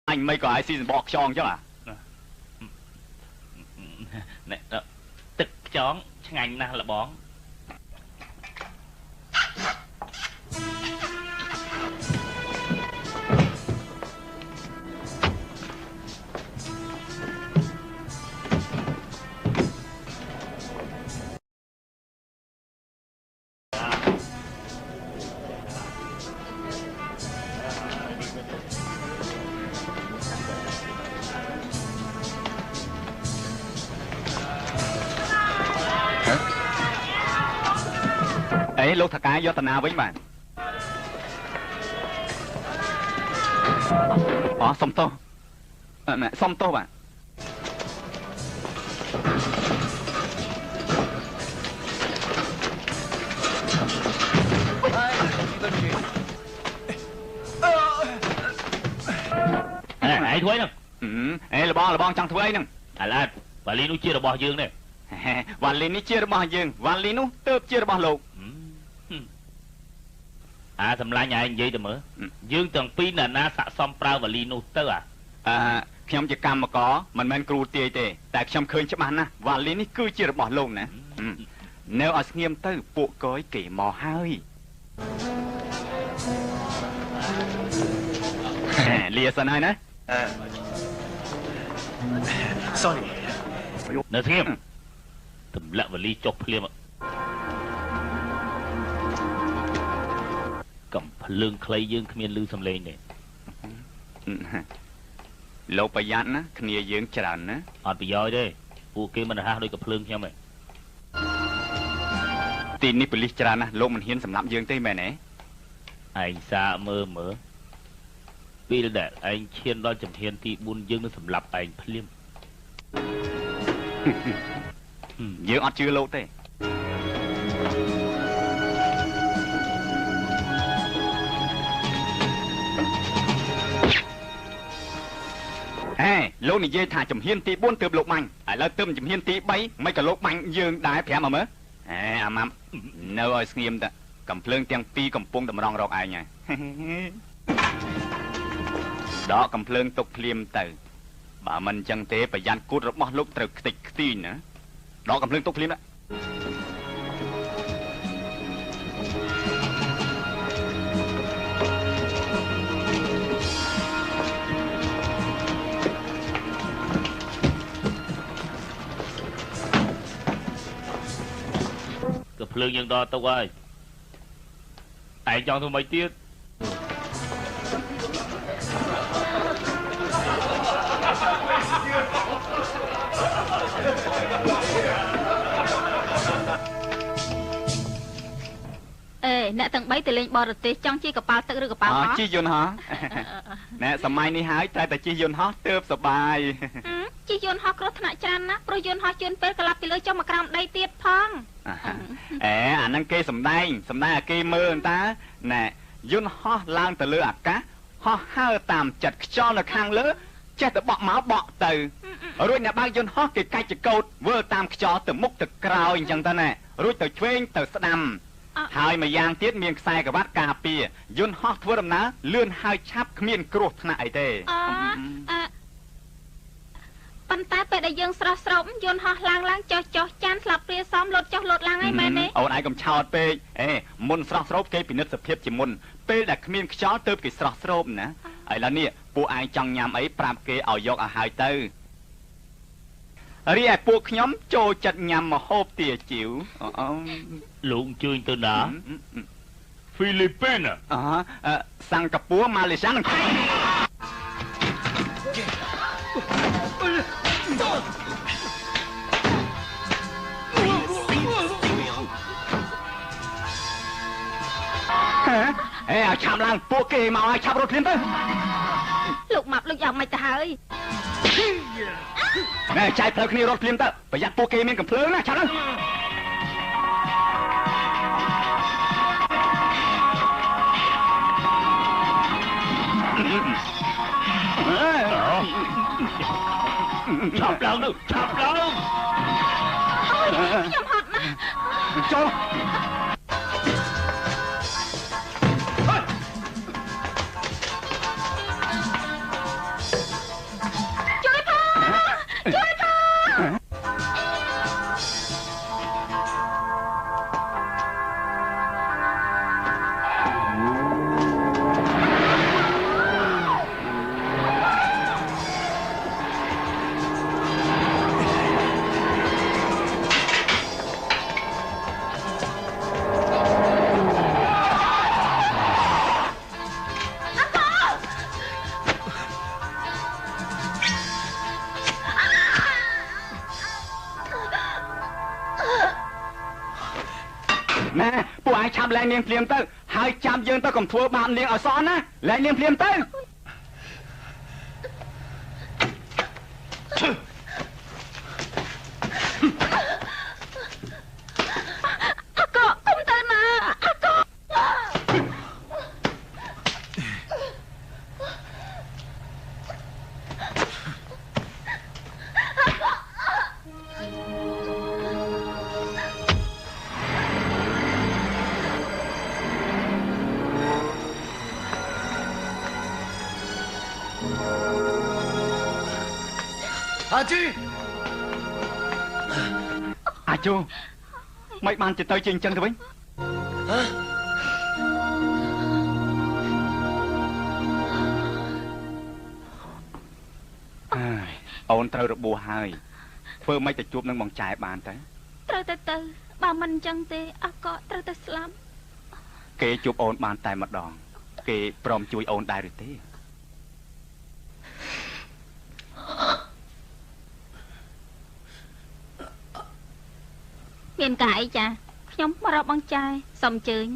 anh mấy cái xin bọc chong chứ à này tực chón ngành na là bón ấy lúc thật cái do tần nào với bạn xong tô mẹ xong tô bạn ai thối nè là bon chẳng thối nè là và liên nó chia là bò dương này và liên nó chia là bò dương và liên nó tớp chia là bò lục thầm la nhà anh vậy thì mở dương tầng pin là na xạ xong prao và lino tớខ្ញុំជាកម្មករមិនមែនគ្រូទាយទេតែខ្ញុំឃើញច្បាស់ណាស់វ៉ាលីនេះគឺជារបស់លោកណានៅឲ្យស្ងៀមទៅពួកកយគេមកហើយលាសិនហើយណា sorry នៅស្ងៀមទម្លាក់វលីចុះភ្លាមកំភ្លើងខ្លីយើងគ្មានលឺសំឡេងទេលោកប្រយ័ត្នណាគ្នាយើងច្រើនណាអត់ប្រយោជន៍ទេពួកគេមិនរហ័សដូចកំភ្លើងខ្ញុំទេទីនេះប៉ូលីសច្រើនណាស់លោកមិនហ៊ានសម្លាប់យើងទេមែនទេឯងសាមើលពេលដែលឯងឈានដល់ជំហានទី4យើងនឹងសម្លាប់ឯងភ្លាមយើងអត់ជឿលោកទេលោកនិយាយថាជំហានទី4ទើបលោកបាញ់ឥឡូវទើបជំហានទី3មិនក៏លោកបាញ់យើងដែរ5មកមើលអាម៉ាំនៅឲ្យស្ងៀមតាកំភ្លើងទាំងពីរកំពុងតម្រង់រកឯងហើយដកកំភ្លើងទុកភ្លាមទៅបើមិនអញ្ចឹងទេប្រយ័ត្នគូតរបស់លោកត្រូវខ្ទេចខ្ទីណាដកកំភ្លើងទុកភ្លាមណាភ្លើងយើងដល់ទុកហើយឯងចង់ធ្វើម៉េចទៀតអ្នកទាំង3ទៅលេងបរទេសចង់ជិះកប៉ាល់ទឹកឬកប៉ាល់ហោះជិះយន្តហោះណែសម័យនេះហើយតែជិះយន្តហោះទើបសបាយជិះយន្តហោះគ្រោះថ្នាក់ច្រើនណាស់ព្រោះយន្តហោះជឿនពេលក្លាប់ពីលើចុះមកក្រោមដីទៀតផងអាហ្នឹងគេសំដែងឲ្យគេមើលតាណែយន្តហោះឡើងទៅលើអាកាសហោះហើរតាមចិត្តខ្យល់នៅខាងលើចេះតែបក់មកបក់ទៅរួចអ្នកបើកយន្តហោះគេកាច់ចកោតធ្វើតាមខ្យល់ទៅមុខទៅក្រោយអញ្ចឹងទៅណែរួចទៅឆ្វេងទៅស្ដាំហើយមួយយ៉ាងទៀតមានខ្សែក្រវ៉ាត់ការពារយន្តហោះធ្វើដំណើរលឿនហើយឆាប់គ្មានគ្រោះថ្នាក់អីទេប៉ុន្តែពេលដែលយើងស្រស់ស្រោបយន្តហោះឡើងចុះចានស្លាប់ព្រាសមលោតចុះលោតឡើងហើយមែនទេអូនឯងកុំឆោតពេកមុនស្រស់ស្រោបគេពិនិត្យសភាពជាមុនពេលដែលគ្មានខ្យល់ទើបគេស្រស់ស្រោបណាឥឡូវនេះពួកឯងចង់ញ៉ាំអីប្រាប់គេឲ្យយកឲ្យហើយទៅរីឯពួកខ្ញុំចូលចិត្តញ៉ាំម្ហូបទាជីវលោកអញ្ជើញទៅណាហ្វីលីពីនសិង្ហបុរីម៉ាឡេស៊ីឲ្យឆាប់ឡើងពួកគេមកឲ្យឆាប់រត់ភ្លាមទៅលោកម៉ាប់លោកយ៉ាងម៉េចទៅហើយណែចែកផ្លូវគ្នារត់ភ្លាមទៅប្រយ័ត្នពួកគេមានកំភ្លើងណាឆាប់ឡើងឆាប់ឡើងទៅឆាប់ឡើងខ្ញុំហត់ណាស់ចូល អ ឆាប់លែងនាងភ្លាមទៅហើយចាំយើងទៅកុំធ្វើបាបនាងឲ្យសោះណាលែងនាងភ្លាមទៅអាកកកុំទៅណាអាកក 阿朱 អាចូមិនបានទៅជាអញ្ចឹងទៅវិញ ហ៎ អូនត្រូវរបួសហើយធ្វើមិនទៅជួបនឹងបងចែបានទៅ ត្រូវទៅបើមិនអញ្ចឹងទេអាកកត្រូវតែស្លាប់ គេជួបអូនបានតែម្ដងគេព្រមជួយអូនដែរឬទេ មានការអីចាខ្ញុំមករកបងចែសុំអញ្ជើញ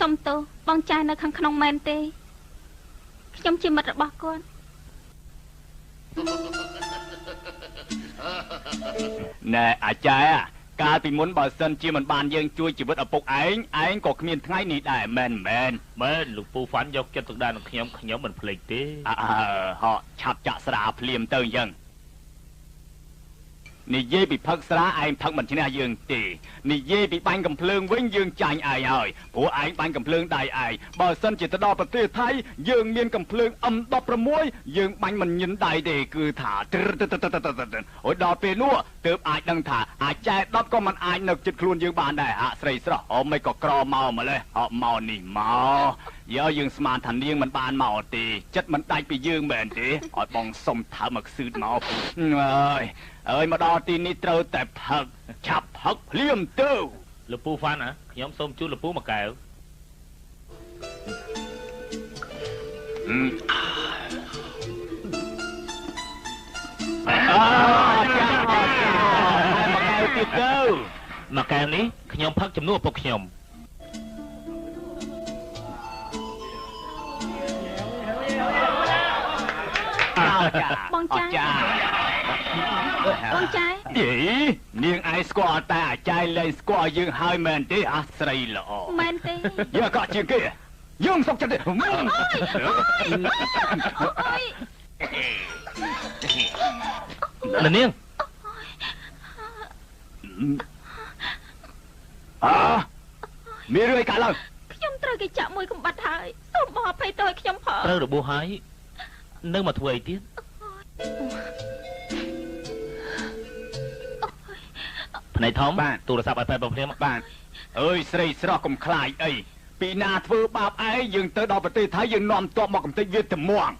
សុំទោសបងចែនៅខាងក្នុងមែនទេខ្ញុំជាមិត្តរបស់គាត់ ណែអាចារ្យកាលពីមុនបើសិនជាមិនបានយើងជួយជីវិតឪពុកឯងក៏គ្មានថ្ងៃនេះដែរមែនមែនលោកពូហ្វាន់យកចិត្តទុកដាក់នឹងខ្ញុំមិនភ្លេចទេ ហកឆាប់ចាក់ស្រាភ្លាមទៅអញ្ចឹងនិយាយពីផឹកស្រាឯងផឹកមិនឈ្នះយើងទេនិយាយពីបាញ់កំភ្លើងវិញយើងចាញ់ឯងហើយព្រោះឯងបាញ់កំភ្លើងដៃឯងបើសិនជាទៅដល់ប្រទេសថៃយើងមានកំភ្លើង M16 យើងបាញ់មិនញិនដៃទេគឺថាអូយដល់ពេលនោះទើបអាចដឹងថាអាចែ10ក៏មិនអាចនៅចិត្តខ្លួនយើងបានដែរហាក់ស្រីស្រស់អូមិនក៏ក្រមកម្លេះអត់មកនេះមកយកយើងស្មានថានាងមិនបានមកទេចិត្តមិនដាច់ពីយើងមែនទេឲ្យបងសុំថើមកស៊ឺតមកអើយមកដល់ទីនេះត្រូវតែផឹកឆាប់ផឹកភ្លាមទៅ លោកពូហ្វាន់ខ្ញុំសូមជូនលោកពូមួយកែវ មួយកែវនេះខ្ញុំផឹកជំនួសឪពុកខ្ញុំ បងចែបងចែ យីនាងឯងស្គាល់តែអាចារ្យលែងស្គាល់យើងហើយមែនទេអាស្រីល្អ មែនទេ យើងក៏ជាងគេយើងសុកចិត្តទេ អូយ នាង មានរឿងអីកើតឡើង ខ្ញុំត្រូវគេចាក់មួយកំបាត់ហើយសូមអភ័យទោសឲ្យខ្ញុំផង ត្រូវរបួសហើយនៅមកធ្វើអីទៀត ភ្នែកធំទូរស័ព្ទឲ្យប៉ែបងភ្លាម បាទអើយស្រីស្រស់កុំខ្លាចអីពីណាធ្វើបាបឯងយើងទៅដល់ប្រទេសថៃយើងនាំទ័ពមកកំទេចវាត្មង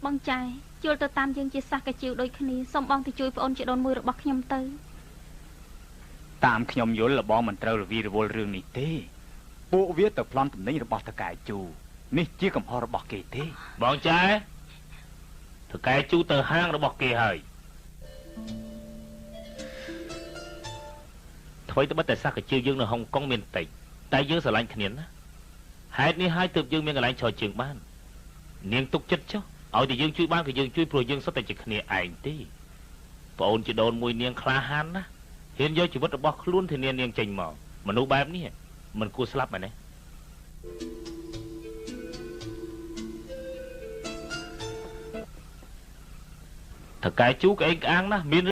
បងចែជួលទៅតាមយើងជាសាសកាជីវដូចគ្នាសូមបងទៅជួយប្អូនជីដូនមួយរបស់ខ្ញុំទៅ តាមខ្ញុំយល់លបងមិនត្រូវរវីរវល់រឿងនេះទេពួកវាទៅប្លន់តំណែងរបស់តកែជូនេះជាកំហុសរបស់គេទេ បងចែទៅកែជូទៅហាងរបស់គេហើយថ្មីត្បិតតែសាសកាជីវយើងនៅហុងកុងមានតិចតែយើងស្រឡាញ់គ្នាណាហេតុនេះហើយទើបយើងមានកន្លែងឈរជើងបាននាងទុកចិត្តចុះឲ្យតែយើងជួយបានក៏យើងជួយព្រោះយើងសុទ្ធតែជាគ្នាឯងទេប្អូនជីដូនមួយនាងក្លាហានណាហ៊ានយកជីវិតរបស់ខ្លួនធានានាងចេញមកមនុស្សបែបនេះមិនគួរស្លាប់មែនទេតកែជូក្អេងក្អាងណាស់មាន